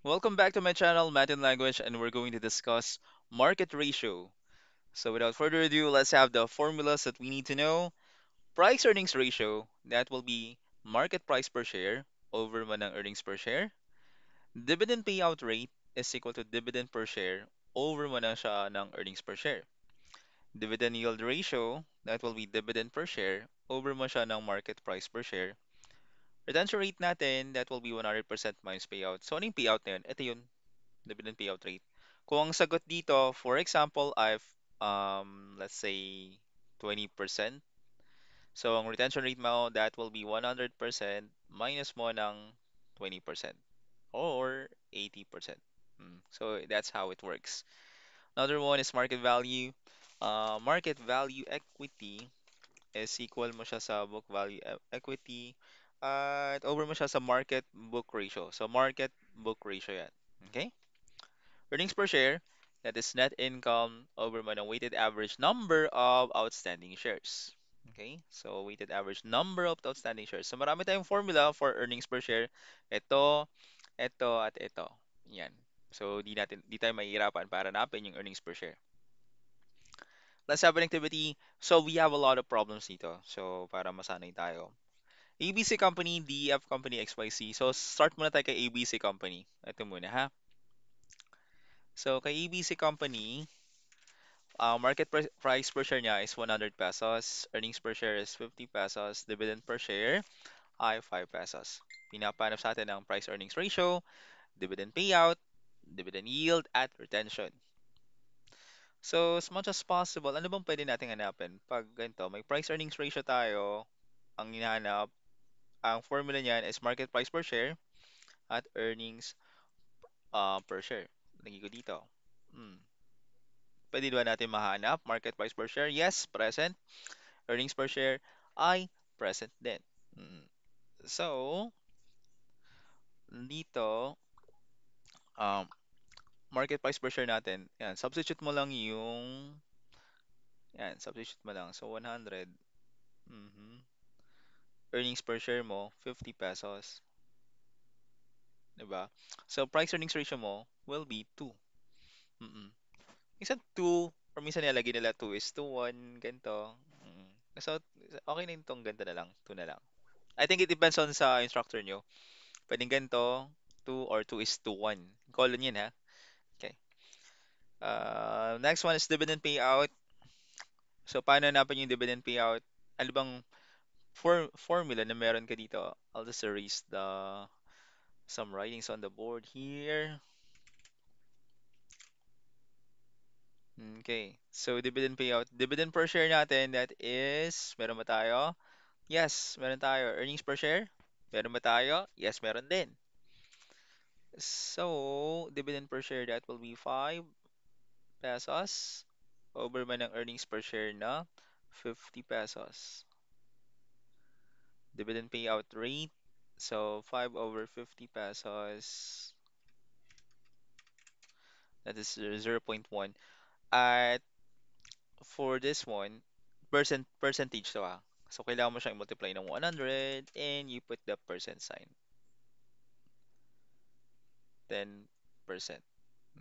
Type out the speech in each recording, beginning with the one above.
Welcome back to my channel, Matin Language, and we're going to discuss market ratio. So without further ado, let's have the formulas that we need to know. Price earnings ratio, that will be market price per share over manang earnings per share. Dividend payout rate is equal to dividend per share over manang siya ng earnings per share. Dividend yield ratio, that will be dividend per share over man siya ng market price per share. Retention rate natin, that will be 100% minus payout. So ano yung payout na yun? Ito yun, dividend payout rate. Kung ang sagot dito, for example, let's say 20%. So ang retention rate mo, that will be 100% minus mo ng 20% or 80%. So that's how it works. Another one is market value. Market value equity is equal mo siya sa book value equity at over mo siya sa market book ratio. So market book ratio yan. Okay? Earnings per share, that is net income over man ang weighted average number of outstanding shares. Okay? So, weighted average number of outstanding shares. So, marami tayong formula for earnings per share. Ito, at ito. Yan. So, di tayo mahihirapan para hanapin yung earnings per share. Let's have an activity. So, we have a lot of problems dito. So, para masanay tayo. ABC Company, DEF Company, XYZ. So, start muna tayo kay ABC Company. Ito muna, ha? So, kay ABC Company, market price per share niya is 100 pesos. Earnings per share is 50 pesos. Dividend per share ay 5 pesos. Pinapanap sa atin ang price earnings ratio, dividend payout, dividend yield, at retention. So, as much as possible, ano bang pwede nating hanapin? Pag ganito, may price earnings ratio tayo, ang hinahanap, ang formula niyan is market price per share at earnings per share. Lagi ko dito. Hmm. Pwede ba natin mahanap market price per share? Yes, present. Earnings per share ay present din. Mm. So, dito, um, market price per share natin, yan, substitute mo lang yung, yan, substitute mo lang. So, 100. Mhm. Earnings per share mo, 50 pesos. 'Di ba? So, price earnings ratio mo will be 2. Mm. Minsan 2, or minsan nilalagay nila 2 is to 1, ganito. So, okay na yung tong ganito na lang, 2 na lang. I think it depends on sa instructor nyo. Pwedeng ganito, 2 or 2 is to 1. Call yun ha. Okay. Next one is dividend payout. So, paano hanapin yung dividend payout? Ano bang formula na meron ka dito? I'll just erase some writings on the board here. Okay. So, dividend payout. Dividend per share natin, that is, meron ba tayo? Yes, meron tayo. Earnings per share? Meron ba tayo? Yes, meron din. So, dividend per share, that will be 5 pesos over man ang earnings per share na 50 pesos. Dividend payout rate, so 5 over 50 pesos, that is 0 0.1. At for this one, percentage to ah. So kailangan mo siyang multiply ng 100 and you put the percent sign. 10%.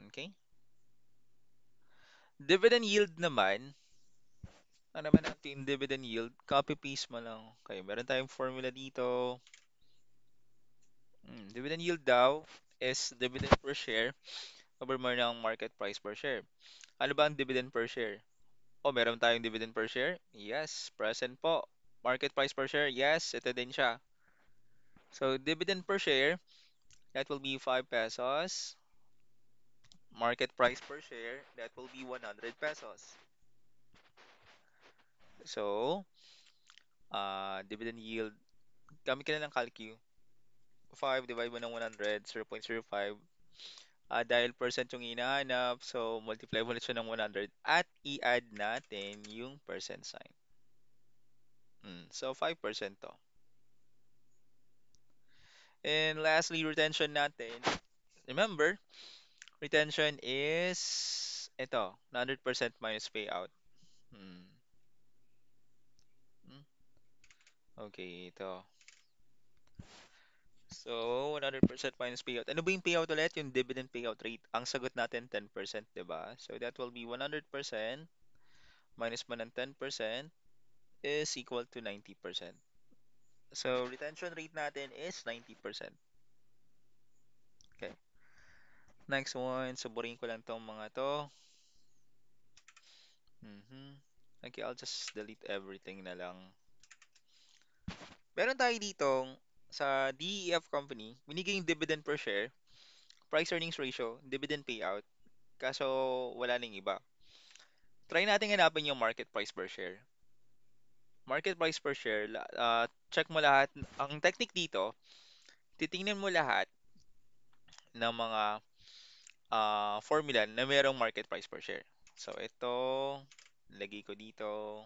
Okay? Dividend yield naman, ano naman natin yung dividend yield? Copy paste mo lang. Okay, meron tayong formula dito. Dividend yield daw is dividend per share over mo ng market price per share. Ano ba ang dividend per share? Oh, meron tayong dividend per share? Yes, present po. Market price per share? Yes, ito din siya. So, dividend per share, that will be 5 pesos. Market price per share, that will be 100 pesos. So, dividend yield, gamit ka na ng calcu. 5 divide mo ng 100, 0.05. Dahil percent yung hinahanap, so multiply mo ulit siya ng 100 at i-add natin yung percent sign. So, 5% to. And lastly, retention natin. Remember, retention is ito, 100% minus payout. Hmm. hmm. Okay, ito. So, 100% minus payout. Ano ba yung payout ulit? Yung dividend payout rate. Ang sagot natin, 10%, 'di ba? So, that will be 100% minus mo ng 10% is equal to 90%. So, retention rate natin is 90%. Okay. Next one, suburin ko lang tong mga to. Mhm. Okay, I'll just delete everything na lang. Meron tayo ditong sa DEF company, binigay yung dividend per share, price earnings ratio, dividend payout, kaso wala nang iba. Try natin hanapin yung market price per share. Market price per share, check mo lahat. Ang technique dito, titingnan mo lahat ng mga formula na mayroong market price per share. So, ito, lagay ko dito,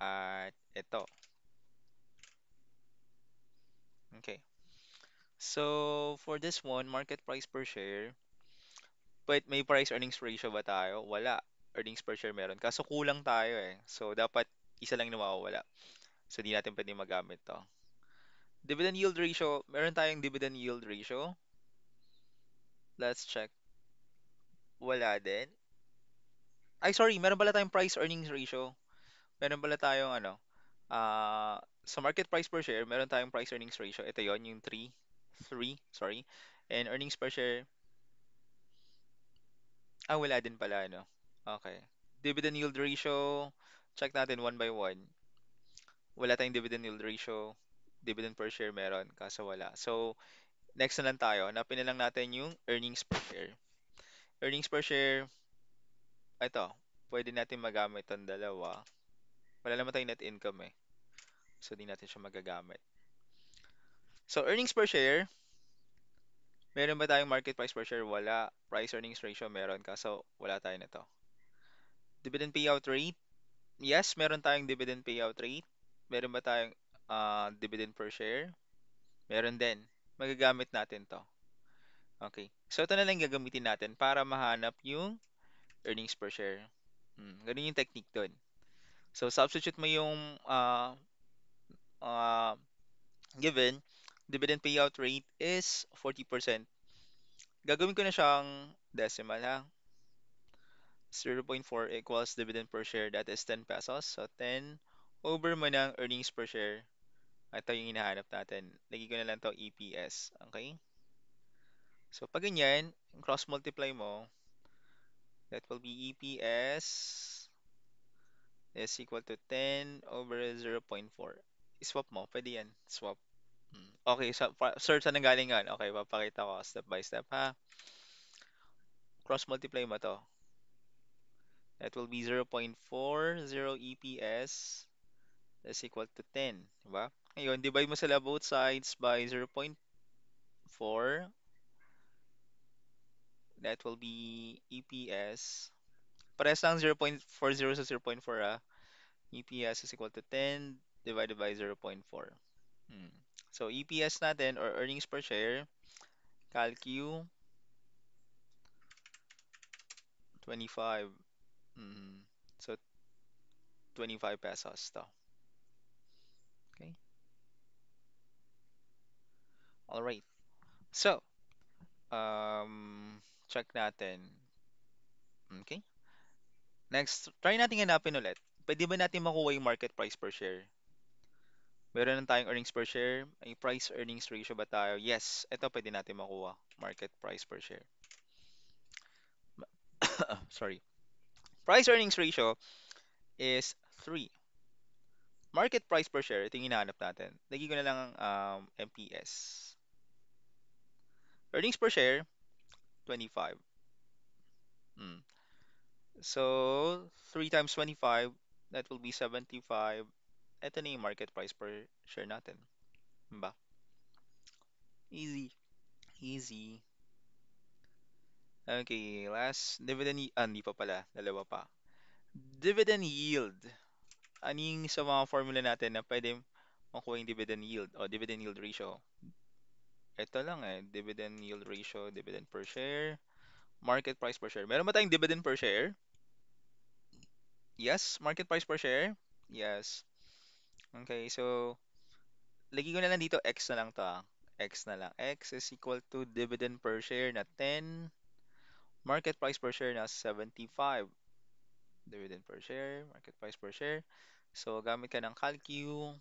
at ito. Okay. So, for this one, market price per share, but may price earnings ratio ba tayo? Wala. Earnings per share meron. Kaso kulang tayo eh. So, dapat isa lang na mawawala. So, di natin pwede magamit to. Dividend yield ratio, meron tayong dividend yield ratio. Let's check. Wala din. Ay, sorry, meron pala tayong price earnings ratio. Meron pala tayong ano, sa market price per share, meron tayong price earnings ratio. Ito yon yung 3, sorry. And earnings per share, wala din pala, ano. Okay. Dividend yield ratio, check natin one by one. Wala tayong dividend yield ratio. Dividend per share meron, kaso wala. So, next na lang tayo. Hanapin na lang natin yung earnings per share. Earnings per share, ito, pwede natin magamit ang dalawa. Wala naman tayong net income eh. So, di natin siya magagamit. So, earnings per share, meron ba tayong market price per share? Wala. Price earnings ratio, meron. Kaso, wala tayo nito. Dividend payout rate, yes, meron tayong dividend payout rate. Meron ba tayong dividend per share? Meron din. Magagamit natin to. Okay. So, ito na lang gagamitin natin para mahanap yung earnings per share. Ganun yung technique doon. So, substitute mo yung uh, given, dividend payout rate is 40%. Gagawin ko na siyang decimal ha. 0.4 equals dividend per share, that is 10 pesos. So, 10 over mo ng earnings per share. Ito yung hinahanap natin. Lagi ko na lang to EPS. Okay? So, pag ganyan, cross-multiply mo, that will be EPS is equal to 10 over 0.4. Swap mo. Pwede yan. Swap. Okay, so, sir, saan nanggaling yan? Okay, papakita ko step by step ha. Cross-multiply mo to. That will be 0.40 EPS is equal to 10. Diba? Ngayon, divide mo sila both sides by 0.4. That will be EPS. Parehas lang 0.40 sa 0.4 ah. EPS is equal to 10 divided by 0.4. Hmm. So, EPS natin or earnings per share, calcu 25. Hmm. So, 25 pesos to. Okay? Alright. So, check natin. Okay? Next, try natin hanapin ulit. Pwede ba natin makuha yung market price per share? Meron na tayong earnings per share. May price earnings ratio ba tayo? Yes. Ito pwede natin makuha. Market price per share. Sorry. Price earnings ratio is 3. Market price per share, ito yung hinahanap natin. Lagi ko na lang ang MPS. Earnings per share, 25. Mm. So, 3 times 25, that will be 75. Ito na yung market price per share natin. Diba? Easy. Easy. Okay, last dividend, hindi pa pala, dalawa pa. Dividend yield. Aning sa mga formula natin na pwede makuha yung dividend yield o dividend yield ratio? Ito lang eh, dividend yield ratio, dividend per share, market price per share. Meron ba tayong dividend per share? Yes. Market price per share? Yes. Okay, so lagi ko na lang dito X na lang to ah. X na lang. X is equal to dividend per share na 10. Market price per share na 75. Dividend per share, market price per share. So, gamit ka ng calcu.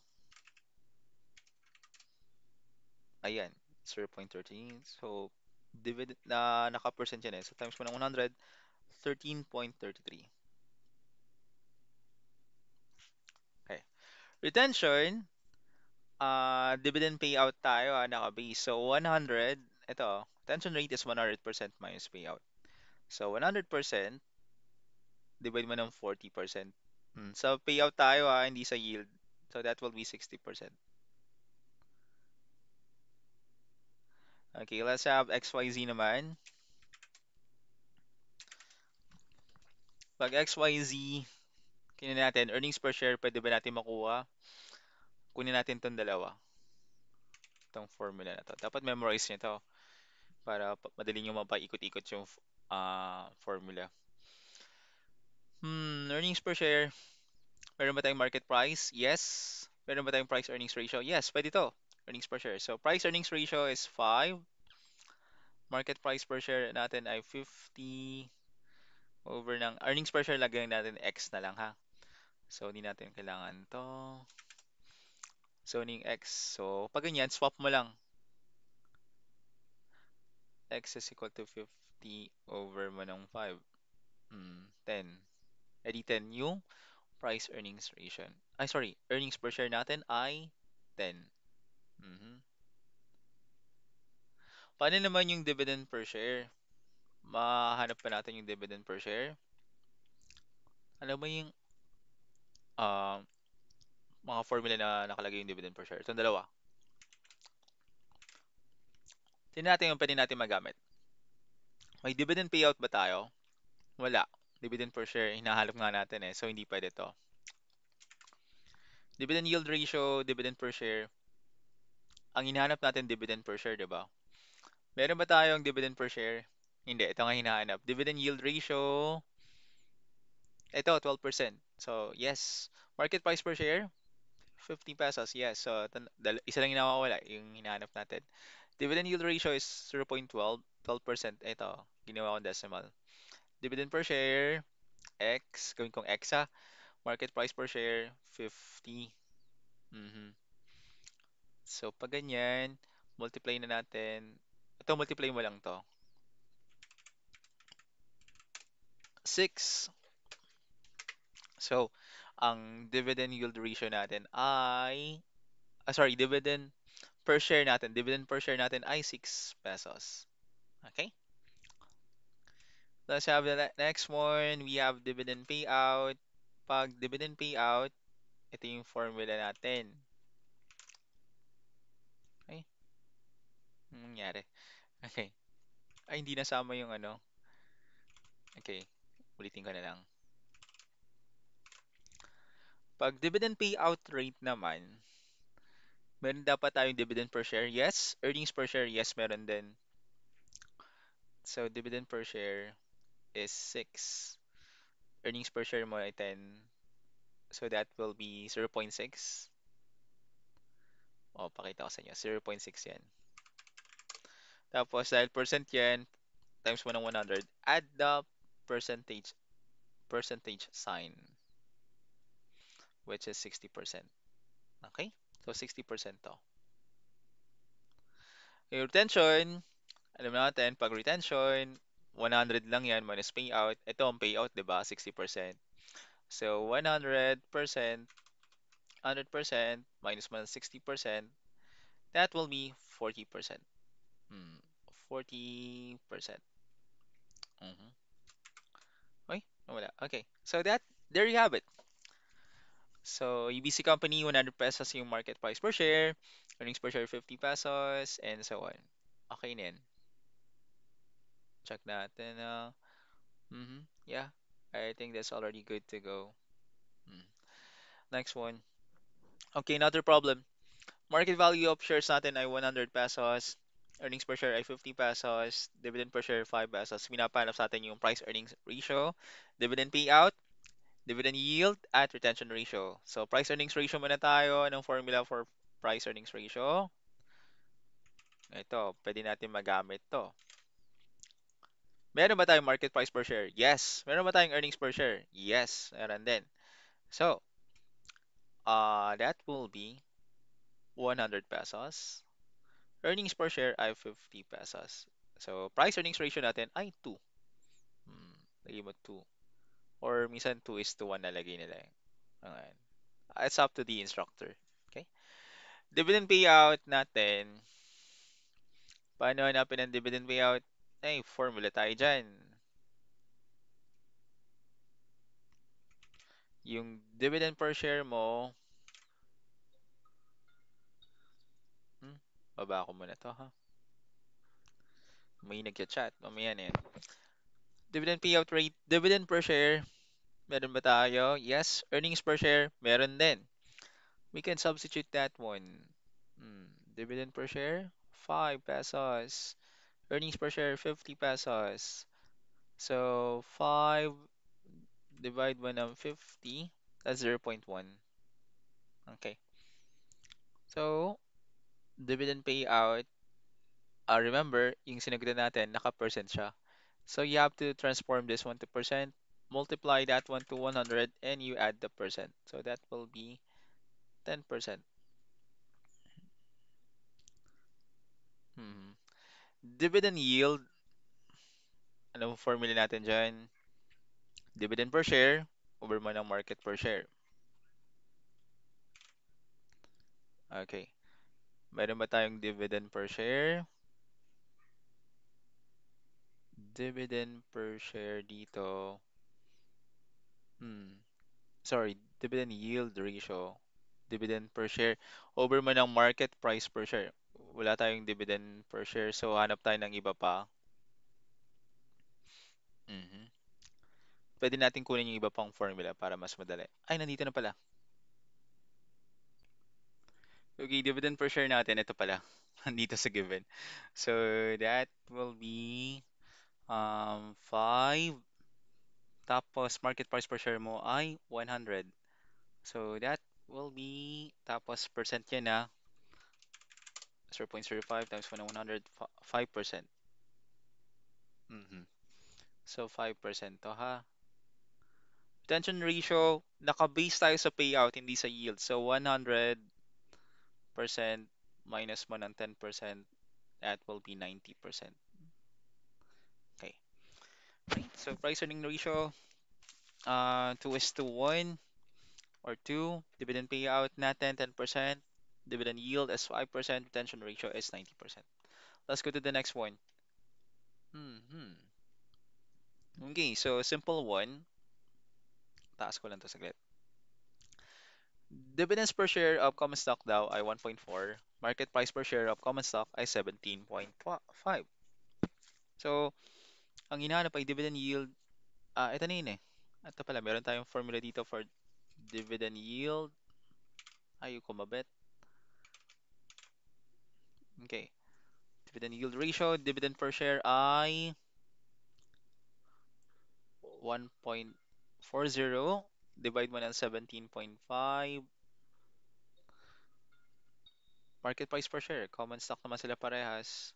Ayan, 0.13. So, dividend na naka-percent yan eh. So, times mo ng 100, 13.33. Okay. Retention, dividend payout tayo, naka-base. So, 100, ito, retention rate is 100% minus payout. So, 100%, divide mo ng 40%. So, payout tayo, hindi sa yield. So, that will be 60%. Okay, let's have XYZ naman. Pag XYZ, kunin natin, earnings per share, pwede ba natin makuha? Kunin natin itong dalawa, itong formula na to. Dapat memorize nyo to para madali nyo mapaikot-ikot yung formula. Earnings per share, meron ba tayong market price? Yes. Meron ba tayong price earnings ratio? Yes, pwede to. Earnings per share. So, price earnings ratio is 5. Market price per share natin ay 50 over ng earnings per share, lagyan natin X na lang ha. So, hindi natin kailangan to. Zoning X. So, pag ganyan, swap mo lang. X is equal to 50 over mo ng 5. 10. Edi 10 yung price earnings ratio. Ay, sorry. Earnings per share natin ay 10. Mhm. Paano naman yung dividend per share? Mahanap pa natin yung dividend per share. Alam mo yung ah, mga formula na nakalagay yung dividend per share? Itong dalawa. Tingnan natin yung pwede natin magamit. May dividend payout ba tayo? Wala. Dividend per share, hinahanap nga natin eh. So, hindi pwede to. Dividend yield ratio, dividend per share. Ang hinahanap natin, dividend per share, di ba? Meron ba tayong dividend per share? Hindi. Ito nga hinahanap. Dividend yield ratio, ito, 12%. So, yes. Market price per share, 50 pesos. Yes. So, isa lang yung nawawala, yung hinahanap natin. Dividend yield ratio is 0.12. 12%. Ito, ginawa kong decimal. Dividend per share, X. Gawin kong X ha. Market price per share, 50. Mhm. So, pag ganyan, multiply na natin. Ito, multiply mo lang to. 6. So, ang dividend yield ratio natin ay, sorry, dividend per share natin ay 6 pesos. Okay? Let's have the next one. We have dividend payout. Pag dividend payout, ito yung formula natin. Okay? Anong nangyari? Okay. Ay, hindi nasama yung ano. Okay. Ulitin ko na lang. Pag dividend payout rate naman, meron dapat tayong dividend per share? Yes. Earnings per share? Yes, meron din. So, dividend per share is 6. Earnings per share mo ay 10. So, that will be 0.6. O, pakita ko sa inyo. 0.6 yan. Tapos, dahil percent yan, times mo ng 100, add the percentage percentage sign, which is 60%. Okay? So, 60% to. Yung retention, alam natin, pag retention, 100 lang yan minus payout. Ito ang payout, di ba? 60%. So, 100% minus 60%, that will be 40%. 40%. Mhm. Okay, wala. Okay. So there you have it. So, UBC Company, 100 pesos yung market price per share, earnings per share 50 pesos, and so on. Okay na yan. Check natin. Yeah, I think that's already good to go. Mm. Next one. Okay, another problem. Market value of shares natin ay 100 pesos. Earnings per share ay 50 pesos. Dividend per share 5 pesos. Pinapahanap sa atin yung price earnings ratio, dividend payout, dividend yield, at retention ratio. So, price earnings ratio muna tayo. Anong formula for price earnings ratio? Ito, pwede natin magamit to. Meron ba tayong market price per share? Yes. Meron ba tayong earnings per share? Yes, meron din. So, that will be 100 pesos. Earnings per share ay 50 pesos. So, price earnings ratio natin ay 2. Hmm, lagay mo 2. Or minsan 2 is to 1 nalagay nila. Ayan. It's up to the instructor. Okay? Dividend payout natin. Paano hanapin ang dividend payout? Ay, formula tayo dyan. Yung dividend per share mo, hmm, baba ko muna to ha. May nagchat-chat. Mamaya na yan. Dividend payout rate, dividend per share, meron ba tayo? Yes. Earnings per share, meron din. We can substitute that one. Hmm. Dividend per share, 5 pesos. Earnings per share, 50 pesos. So, 5 divide by ng 50, that's 0.1. Okay. So, dividend payout, remember, yung sinagot natin, naka-percent siya. So, you have to transform this one to percent, multiply that one to 100, and you add the percent. So, that will be 10%. Hmm. Dividend yield, ano formula natin dyan? Dividend per share over mo ng market per share. Okay. Meron ba tayong dividend per share? Dividend per share dito. Hmm. Sorry, dividend yield ratio. Dividend per share over mo ng market price per share. Wala tayong dividend per share, so hanap tayo ng iba pa. Mhm. Pwede natin kunin yung iba pang formula para mas madali. Ay, nandito na pala. Okay, dividend per share natin, ito pala. Nandito sa given. So, that will be 5. Tapos, market price per share mo ay 100. So, that will be, tapos percent yan na, 0.05 times 100, 5%. Mhm. So, 5% to ha. Retention ratio, naka-base tayo sa payout, hindi sa yield. So, 100% minus mo ng 10%, that will be 90%. Okay. Right. So, price earning ratio, 2 is to 1 or 2. Dividend payout natin, 10%. Dividend yield is 5%. Retention ratio is 90%. Let's go to the next one. Hmm. Okay, so simple one. Taas ko lang to saglit. Dividends per share of common stock daw ay 1.4. Market price per share of common stock ay 17.5. So, ang hinahanap ay dividend yield. Ito na yun eh. Ito pala, meron tayong formula dito for dividend yield. Ayoko mabet. Okay. Dividend yield ratio, dividend per share ay 1.40. Divide mo ng 17.5. Market price per share. Common stock naman sila parehas.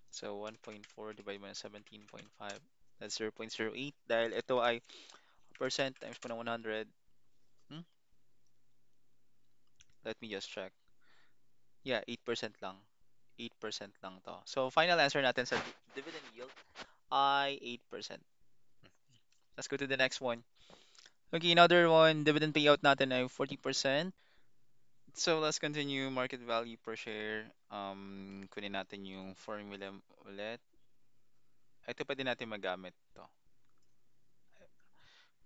So, 1.4 divide mo ng 17.5. That's 0.08. Dahil ito ay percent times po ng 100. Hmm? Let me just check. Yeah, 8% lang. 8% lang to. So, final answer natin sa dividend yield ay 8%. Let's go to the next one. Okay, another one, dividend payout natin ay 40%. So, let's continue. Market value per share. Kunin natin yung formula ulit. Ito pwede natin magamit to.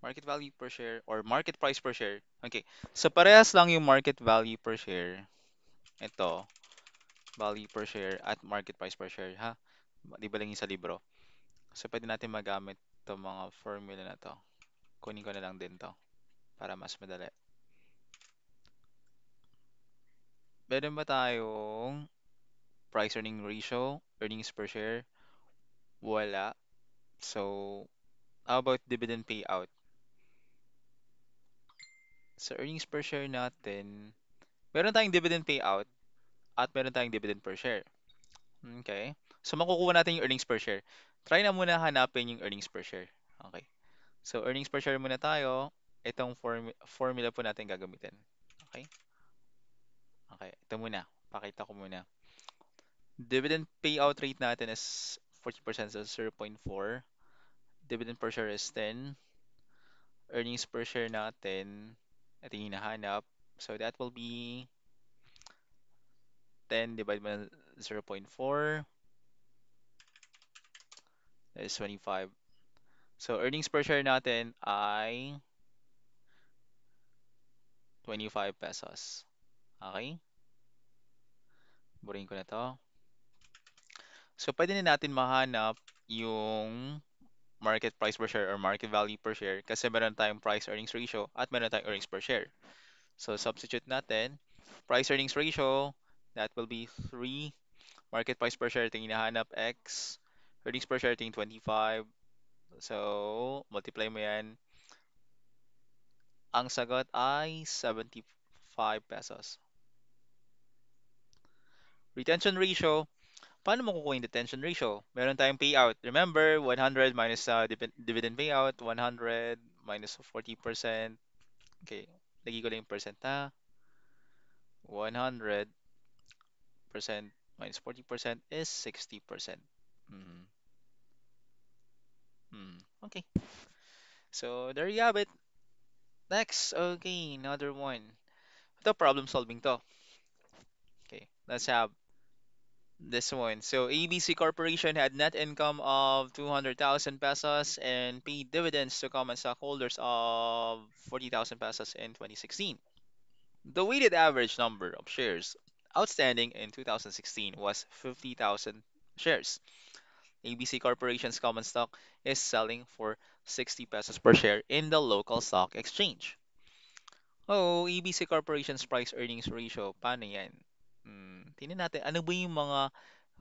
Market value per share or market price per share. Okay. So, parehas lang yung market value per share. Ito, value per share at market price per share, ha? Di ba lang yung sa libro? So, pwede natin magamit to mga formula na to. Kunin ko na lang din to para mas madali. Meron ba tayong price earning ratio, earnings per share? Wala. So, how about dividend payout? Sa earnings per share natin, meron tayong dividend payout. at meron tayong dividend per share. Okay. So makukuha natin yung earnings per share. Try na muna hanapin yung earnings per share. Okay. So earnings per share muna tayo. Itong formula po natin gagamitin. Okay? Okay. Ito muna. Pakita ko muna. Dividend payout rate natin is 40%, so 0.4. Dividend per share is 10. Earnings per share natin, ito yung hinahanap. So that will be 10 divided by 0.4. That is 25. So earnings per share natin ay 25 pesos. Okay? Burahin ko na to. So pwede na natin mahanap yung market price per share or market value per share kasi meron tayong price earnings ratio at meron tayong earnings per share. So substitute natin price earnings ratio, that will be 3. Market price per share tingin hinahanap X. Earnings per share tingin 25. So multiply mo yan. Ang sagot ay 75 pesos. Retention ratio. Paano mo kukuha yung retention ratio? Meron tayong payout. Remember, 100 minus dividend payout, 100 minus 40%. Okay, lagi ko lang yung percent ha. 100% minus 40% is 60%. Mm, okay, so there you have it. Next, okay, another one. Ito, problem solving to. Okay, let's have this one. So ABC Corporation had net income of 200,000 pesos and paid dividends to common stockholders of 40,000 pesos in 2016. The weighted average number of shares outstanding in 2016 was 50,000 shares. ABC Corporation's common stock is selling for 60 pesos per share in the local stock exchange. Oh, ABC Corporation's price earnings ratio. Paano yan? Tingnan natin. Ano ba yung mga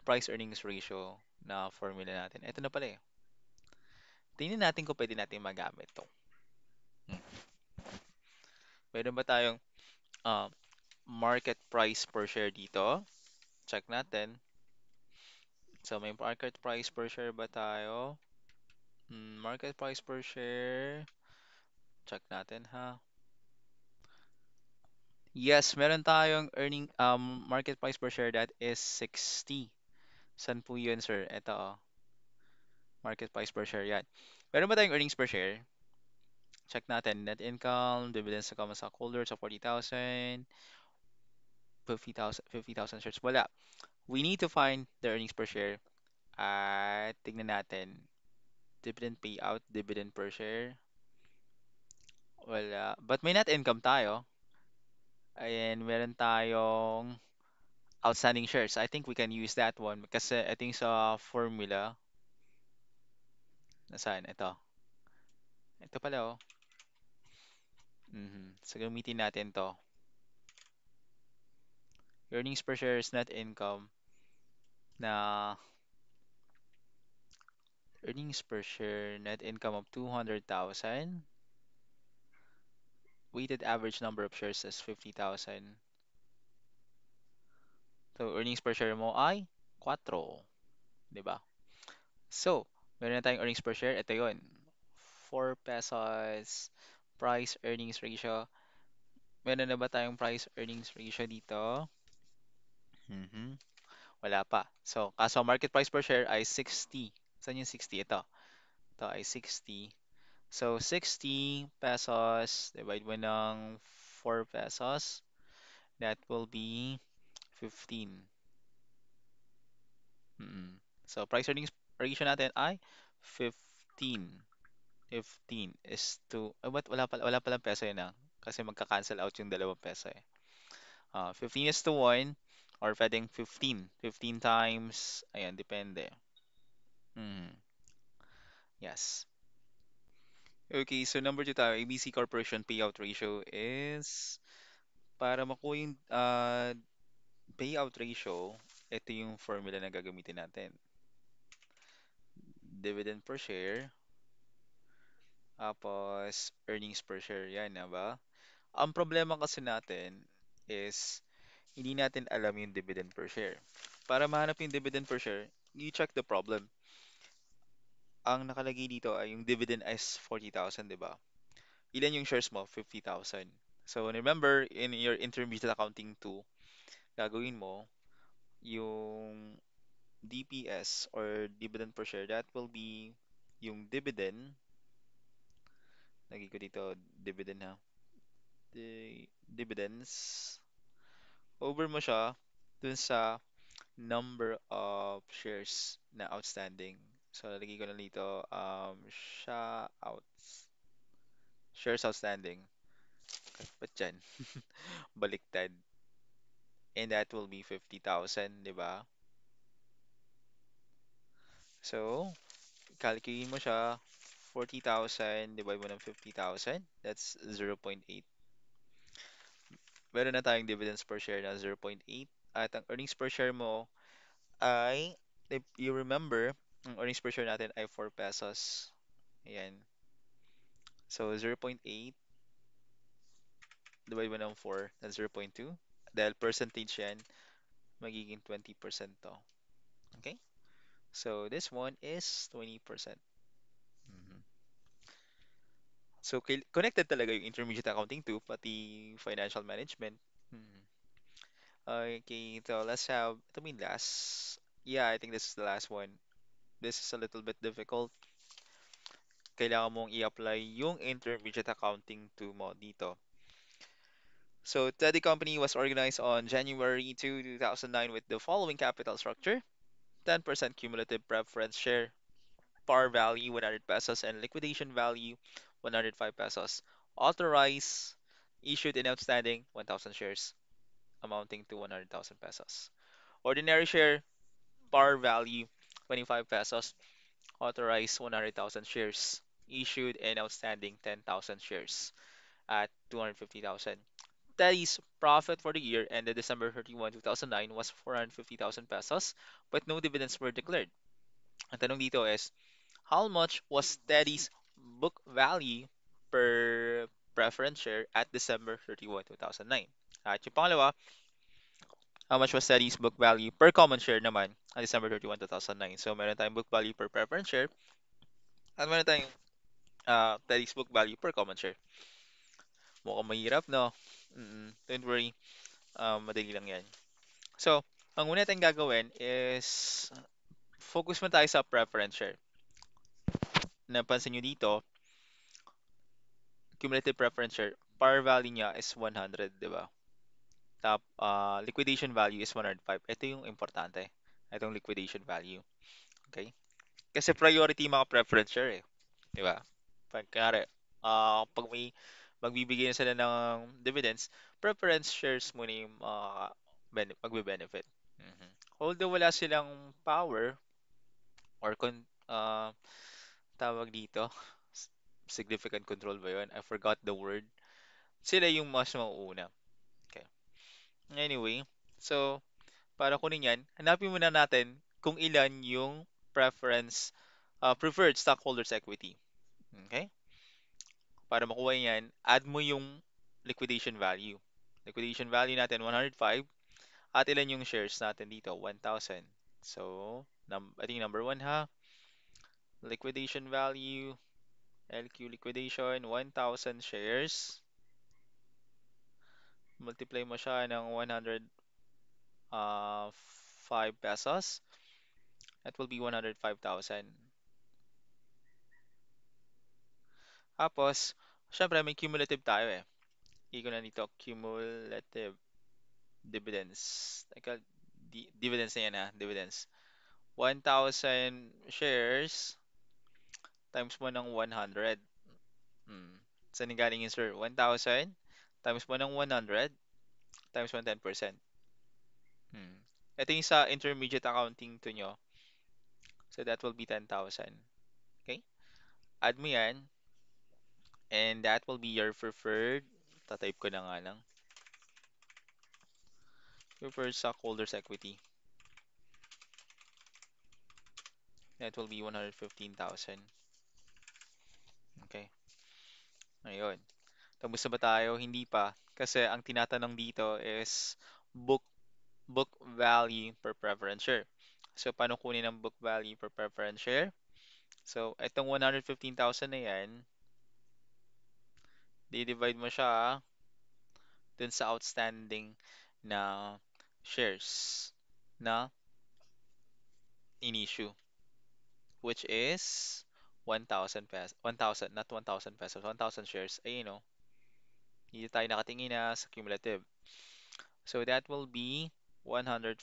price earnings ratio na formula natin? Ito na pala eh. Tingnan natin kung pwede natin magamit to. Hmm. Meron ba tayong uh, market price per share dito? Check natin. So, may market price per share ba tayo? Market price per share. Check natin ha. Yes, meron tayong market price per share that is 60. San po yun, sir? Ito, oh. Market price per share yan. Meron ba tayong earnings per share? Check natin. Net income, dividends to common stockholders of 40,000, 50,000 shares. Wala. We need to find the earnings per share. At tignan natin. Dividend payout, dividend per share. Wala. But may net income tayo. Ayan, meron tayong outstanding shares. I think we can use that one kasi I think sa formula, nasaan? Ito. Ito pala oh. So gamitin natin to. Earnings per share is net income na earnings per share net income of 200,000. Weighted average number of shares is 50,000. So earnings per share mo ay 4, 'di ba? So, meron na tayong earnings per share. Ito 'yon. 4 pesos price earnings ratio. Meron na ba tayong price earnings ratio dito? Mhm. Wala pa. So, kaso market price per share ay 60. Saan yung 60? Ito. Ito ay 60. So, 60 pesos divide mo ng 4 pesos. That will be 15. So, price earnings ratio natin ay 15. 15 is to, ba't wala palang peso yun ah. Kasi magka-cancel out yung dalawang peso eh. 15 is to 1 or pwedeng 15. 15 times, ayan, depende. Mm, yes. Okay, so number 2 tayo, ABC Corporation payout ratio is, para makuha yung payout ratio, ito yung formula na gagamitin natin. Dividend per share, tapos earnings per share, yan na ba? Ang problema kasi natin is, hindi natin alam yung dividend per share. Para mahanap yung dividend per share, you check the problem. Ang nakalagay dito ay yung dividend is 40,000, di ba? Ilan yung shares mo? 50,000. So remember, in your intermediate accounting 2, gagawin mo yung DPS or dividend per share, that will be yung dividend. Lagi ko dito, dividend ha. Dividends. Over mo siya dun sa number of shares na outstanding. So, lagay ko na dito, siya outs, shares outstanding. Ba't dyan? Baliktad. And that will be 50,000, di ba? So, calculate mo siya, 40,000 divide mo ng 50,000, that's 0.8. Meron na tayong dividends per share na 0.8. At ang earnings per share mo ay, if you remember, ang earnings per share natin ay 4 pesos. Ayan. So, 0.8 divide mo ng 4, that's 0.2. Dahil percentage yan, magiging 20% to. Okay? So, this one is 20%. Mhm. So, connected talaga yung intermediate accounting to, pati financial management. Mhm. Okay, so let's have, ito may last. Yeah, I think this is the last one. This is a little bit difficult. Kailangan mong i-apply yung intermediate accounting to mo dito. So, Teddy Company was organized on January 2, 2009 with the following capital structure: 10% cumulative preference share, par value 100 pesos, and liquidation value 105 pesos. Authorized, issued, and outstanding 1,000 shares, amounting to 100,000 pesos. Ordinary share, par value 25 pesos. Authorized 100,000 shares. Issued and outstanding 10,000 shares at 250,000. Teddy's profit for the year ended December 31, 2009 was 450,000 pesos, but no dividends were declared. Ang tanong dito is, how much was Teddy's book value per preference share at December 31, 2009? At yung pangalawa, how much was Teddy's book value per common share naman at December 31, 2009? So, meron tayong book value per preference share at meron tayong Teddy's book value per common share. Mukhang mahirap, no? Don't worry, madali lang yan. So, ang una tayong gagawin is focus mo tayo sa preference share. Napansin nyo dito, cumulative preference share, par value niya is 100, di ba? Liquidation value is 105. Ito yung importante. Itong liquidation value. Okay? Kasi priority yung mga preference share eh. Di ba? Pagkari, pag may magbibigay na sila ng dividends, preference shares muna yung magbe-benefit. Mhm. Although wala silang power or tawag dito, s- significant control ba yun? I forgot the word. Sila yung mas mauuna. Okay. Anyway, so para kunin yan, hanapin muna natin kung ilan yung preferred stockholders equity. Okay? Para makuha yan, add mo yung liquidation value. Liquidation value natin 105 at ilan yung shares natin dito? 1,000. So, I think number 1 ha, liquidation value, LQ liquidation, 1,000 shares. Multiply mo siya ng 105 pesos. That will be 105,000. Tapos, syempre may cumulative tayo eh. Hindi ko na dito cumulative dividends. Teka, dividends na yan ha, dividends. 1,000 shares times mo ng 100. Hmm. Saan yung galing yun, sir? 1,000 times mo ng 100 times 110%. Hmm. Ito yung sa intermediate accounting to nyo. So that will be 10,000. Okay? Add mo yan. And that will be your preferred. Tatype ko na nga lang. Preferred stockholders equity. That will be 115,000. Okay. Ayun. Tapos na ba tayo? Hindi pa. Kasi ang tinatanong dito is book book value per preference share. So, paano kunin ang book value per preference share? So, itong 115,000 na yan, di-divide mo siya dun sa outstanding na shares na in-issue, which is 1,000 pesos. 1,000, not 1,000 pesos. 1,000 shares. Ayun, no? Dito tayo nakatingin na sa cumulative. So, that will be 115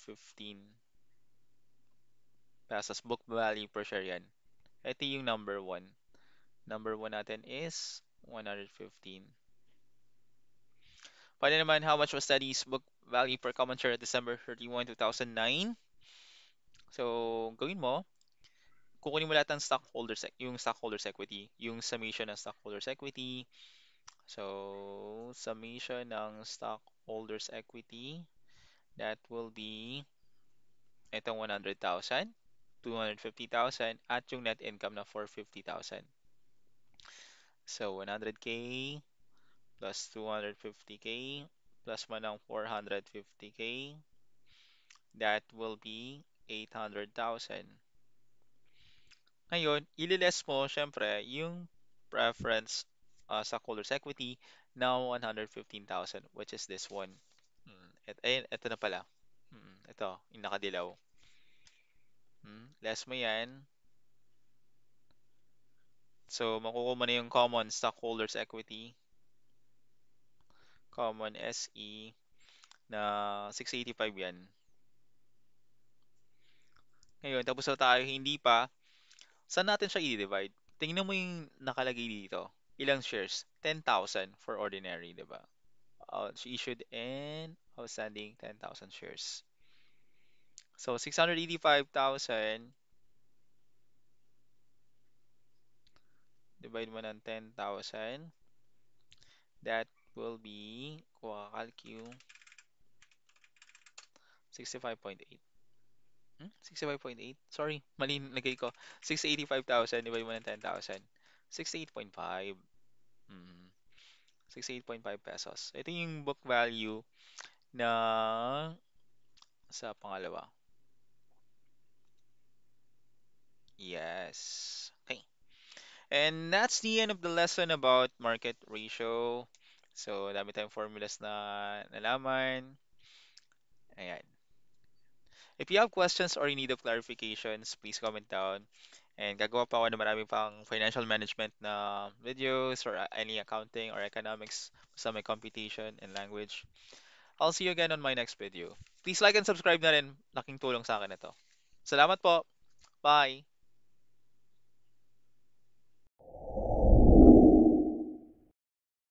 pesos book value per share yan. Ito yung number 1. Number 1 natin is 115. Paano naman, how much was studies book value per common share at December 31, 2009? So, gawin mo, kukunin mo lahat ng yung stockholders equity, yung summation ng stockholders equity. So, summation ng stockholders equity, that will be itong 100,000, 250,000, at yung net income na 450,000. So, 100K plus 250K plus man ng 450K, that will be 800,000. Ngayon, ililess mo, syempre, yung preference sa Colors Equity na 115,000, which is this one. Ayun, ito na pala. Ito, yung nakadilaw. Less mo yan. So, makukuha mo na yung common stockholders equity. Common SE na 685 yan. Ngayon, tapos na tayo, hindi pa. Saan natin siya i-divide? Tingnan mo yung nakalagay dito. Ilang shares? 10,000 for ordinary, di ba? Issued and outstanding 10,000 shares. So, 685,000 divide mo ng 10,000. That will be, kuha ka calcu, 65.8. 65.8? Sorry, mali nagay ko. 685,000 divide mo ng 10,000. 68.5. Mm, 68.5 pesos. Ito yung book value na sa pangalawa. Yes. Okay. And that's the end of the lesson about market ratio. So, dami tayong formulas na nalaman. Ayan. If you have questions or you need of clarifications, please comment down. And gagawa pa ako ng marami pang financial management na videos or any accounting or economics sa may computation and language. I'll see you again on my next video. Please like and subscribe na rin. Laking tulong sa akin ito. Salamat po. Bye!